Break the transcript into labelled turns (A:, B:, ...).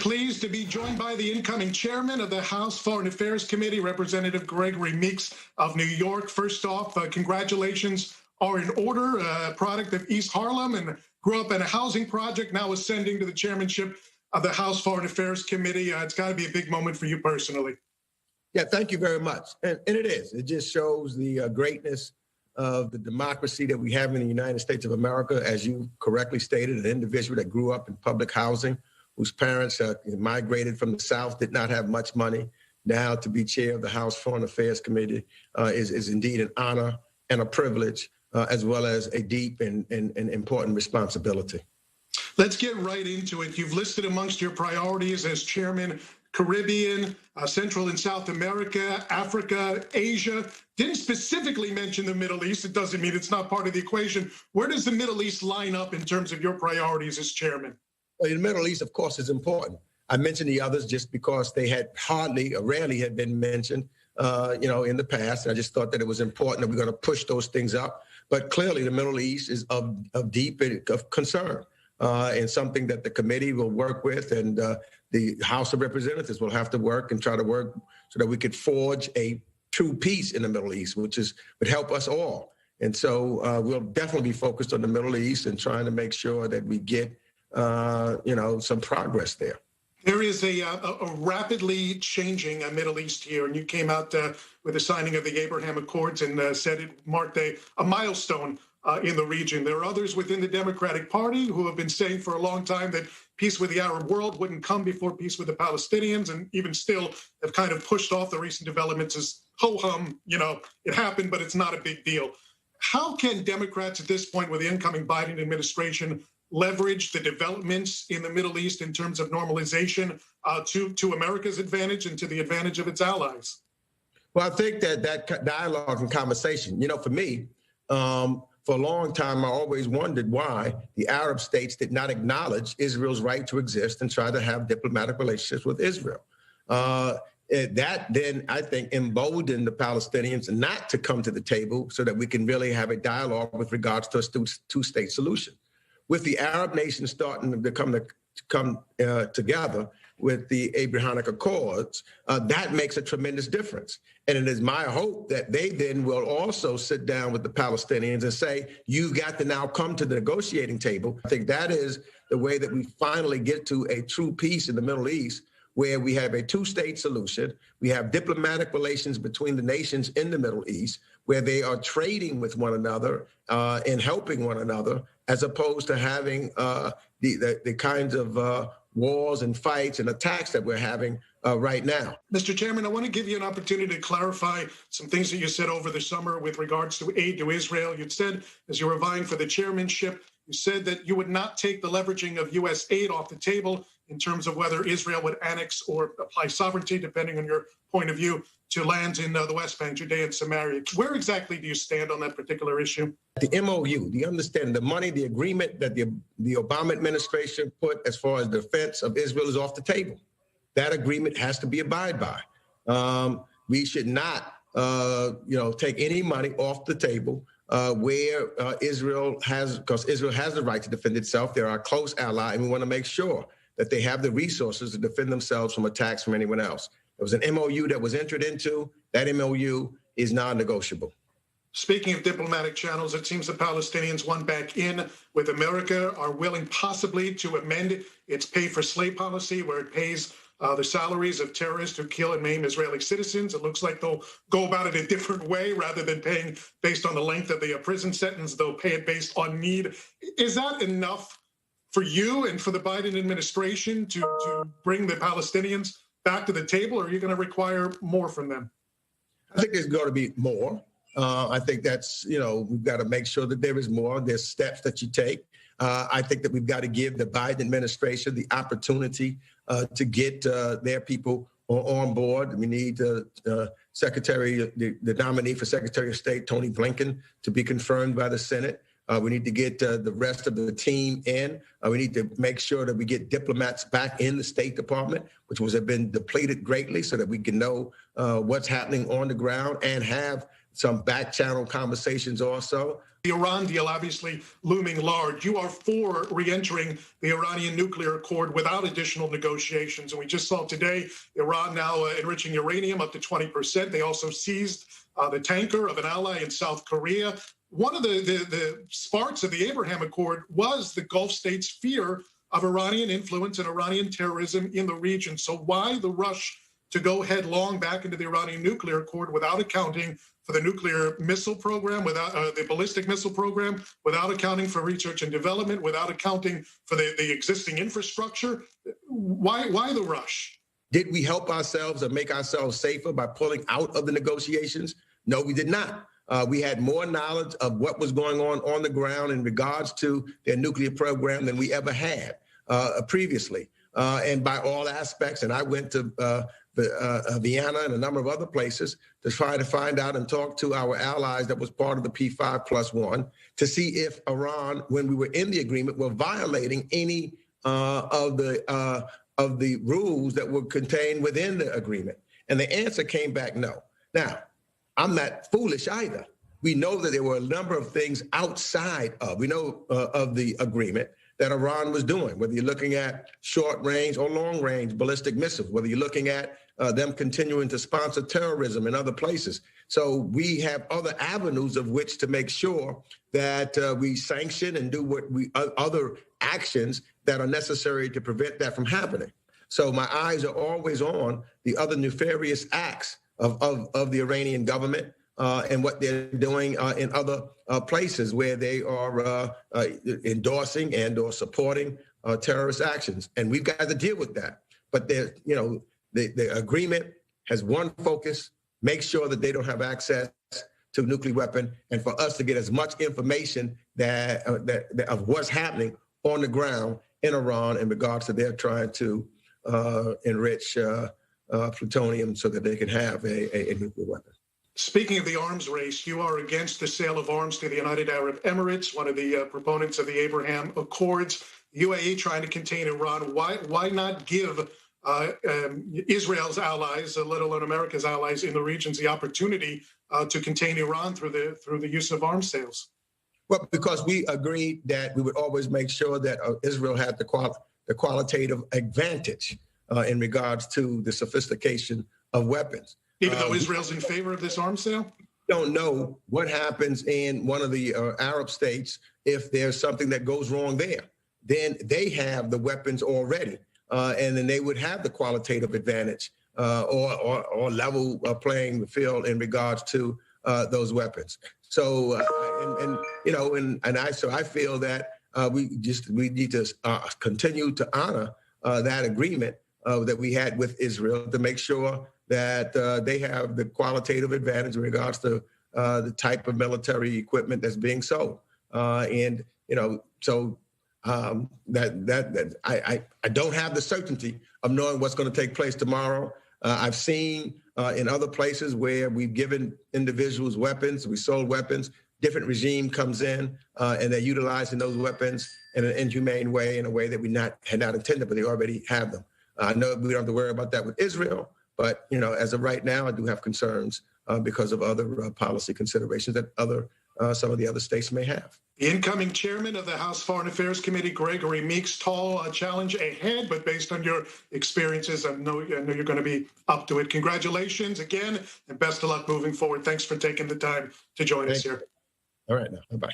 A: Pleased to be joined by the incoming chairman of the House Foreign Affairs Committee, Representative Gregory Meeks of New York. First off, congratulations are in order. Product of East Harlem and grew up in a housing project, now ascending to the chairmanship of the House Foreign Affairs Committee. It's got to be a big moment for you personally.
B: Yeah, thank you very much. And it is. It just shows the greatness of the democracy that we have in the United States of America. As you correctly stated, an individual that grew up in public housing, whose parents migrated from the South, did not have much money. Now to be chair of the House Foreign Affairs Committee is indeed an honor and a privilege, as well as a deep and important responsibility.
A: Let's get right into it. You've listed amongst your priorities as chairman Caribbean, Central and South America, Africa, Asia. Didn't specifically mention the Middle East. It doesn't mean it's not part of the equation. Where does the Middle East line up in terms of your priorities as chairman?
B: Well, the Middle East, of course, is important. I mentioned the others just because they had hardly or rarely had been mentioned, in the past. I just thought that it was important that we're going to push those things up. But clearly, the Middle East is of deep concern and something that the committee will work with, and the House of Representatives will have to work and try to work so that we could forge a true peace in the Middle East, would help us all. And so we'll definitely be focused on the Middle East and trying to make sure that we get some progress there.
A: There is a rapidly changing Middle East here, and you came out with the signing of the Abraham Accords and said it marked a milestone in the region. There are others within the Democratic Party who have been saying for a long time that peace with the Arab world wouldn't come before peace with the Palestinians, and even still have kind of pushed off the recent developments as ho-hum, it happened, but it's not a big deal. How can Democrats at this point with the incoming Biden administration leverage the developments in the Middle East in terms of normalization to America's advantage and to the advantage of its allies?
B: Well, I think that dialogue and conversation, for me, for a long time, I always wondered why the Arab states did not acknowledge Israel's right to exist and try to have diplomatic relationships with Israel. That then, I think, emboldened the Palestinians not to come to the table so that we can really have a dialogue with regards to a two-state solution. With the Arab nations starting to come together with the Abrahamic Accords, that makes a tremendous difference. And it is my hope that they then will also sit down with the Palestinians and say, you've got to now come to the negotiating table. I think that is the way that we finally get to a true peace in the Middle East, where we have a two-state solution. We have diplomatic relations between the nations in the Middle East, where they are trading with one another and helping one another, as opposed to having the kinds of wars and fights and attacks that we're having right now.
A: Mr. Chairman, I want to give you an opportunity to clarify some things that you said over the summer with regards to aid to Israel. You'd said, as you were vying for the chairmanship, you said that you would not take the leveraging of U.S. aid off the table in terms of whether Israel would annex or apply sovereignty, depending on your point of view, to lands in the West Bank, Judea and Samaria. Where exactly do you stand on that particular issue?
B: The MOU, the understanding, the money, the agreement that the Obama administration put as far as defense of Israel is off the table. That agreement has to be abided by. We should not, take any money off the table where Israel has, because Israel has the right to defend itself. They're our close ally, and we want to make sure that they have the resources to defend themselves from attacks from anyone else. There was an MOU that was entered into. That MOU is non-negotiable.
A: Speaking of diplomatic channels, it seems the Palestinians want back in with America are willing possibly to amend its pay-for-slay policy, where it pays the salaries of terrorists who kill and maim Israeli citizens. It looks like they'll go about it a different way. Rather than paying based on the length of the prison sentence, they'll pay it based on need. Is that enough for you and for the Biden administration to bring the Palestinians back to the table, or are you going to require more from them?
B: I think there's going to be more. I think that's, we've got to make sure that there is more. There's steps that you take. I think that we've got to give the Biden administration the opportunity to get their people on board. We need the nominee for Secretary of State, Tony Blinken, to be confirmed by the Senate. We need to get the rest of the team in. We need to make sure that we get diplomats back in the State Department, which have been depleted greatly, so that we can know what's happening on the ground and have some back channel conversations also.
A: The Iran deal obviously looming large. You are for re-entering the Iranian nuclear accord without additional negotiations. And we just saw today Iran now enriching uranium up to 20%. They also seized the tanker of an ally in South Korea. One of the sparks of the Abraham Accord was the Gulf states' fear of Iranian influence and Iranian terrorism in the region. So why the rush to go headlong back into the Iranian nuclear accord without accounting for the nuclear missile program, without the ballistic missile program, without accounting for research and development, without accounting for the existing infrastructure? Why the rush?
B: Did we help ourselves or make ourselves safer by pulling out of the negotiations? No, we did not. We had more knowledge of what was going on the ground in regards to their nuclear program than we ever had previously, and by all aspects. And I went to Vienna and a number of other places to try to find out and talk to our allies that was part of the P5+1 to see if Iran, when we were in the agreement, were violating any of the rules that were contained within the agreement. And the answer came back no. Now, I'm not foolish either. We know that there were a number of things outside of, of the agreement that Iran was doing, whether you're looking at short range or long range ballistic missiles, whether you're looking at them continuing to sponsor terrorism in other places. So we have other avenues of which to make sure that we sanction and do other actions that are necessary to prevent that from happening. So my eyes are always on the other nefarious acts of the Iranian government and what they're doing in other places where they are endorsing and or supporting terrorist actions. And we've got to deal with that. But the agreement has one focus: make sure that they don't have access to a nuclear weapon, and for us to get as much information that of what's happening on the ground in Iran in regards to their trying to enrich plutonium so that they can have a nuclear weapon.
A: Speaking of the arms race, you are against the sale of arms to the United Arab Emirates, one of the proponents of the Abraham Accords. UAE trying to contain Iran. Why not give Israel's allies, let alone America's allies in the regions, the opportunity to contain Iran through the use of arms sales?
B: Well, because we agreed that we would always make sure that Israel had the qualitative advantage in regards to the sophistication of weapons.
A: Even though Israel's in favor of this arms sale?
B: Don't know what happens in one of the Arab states if there's something that goes wrong there. Then they have the weapons already, and then they would have the qualitative advantage or level playing the field in regards to those weapons. So, I feel that we need to continue to honor that agreement that we had with Israel to make sure that they have the qualitative advantage in regards to the type of military equipment that's being sold. I don't have the certainty of knowing what's going to take place tomorrow. I've seen in other places where we've given individuals weapons, we sold weapons, different regime comes in and they're utilizing those weapons in an inhumane way, in a way that we had not intended, but they already have them. I know we don't have to worry about that with Israel, but as of right now, I do have concerns because of other policy considerations that some of the other states may have.
A: The incoming chairman of the House Foreign Affairs Committee, Gregory Meeks, tall challenge ahead, but based on your experiences, I know you're going to be up to it. Congratulations again, and best of luck moving forward. Thanks for taking the time to join us here.
B: All right, now, bye-bye.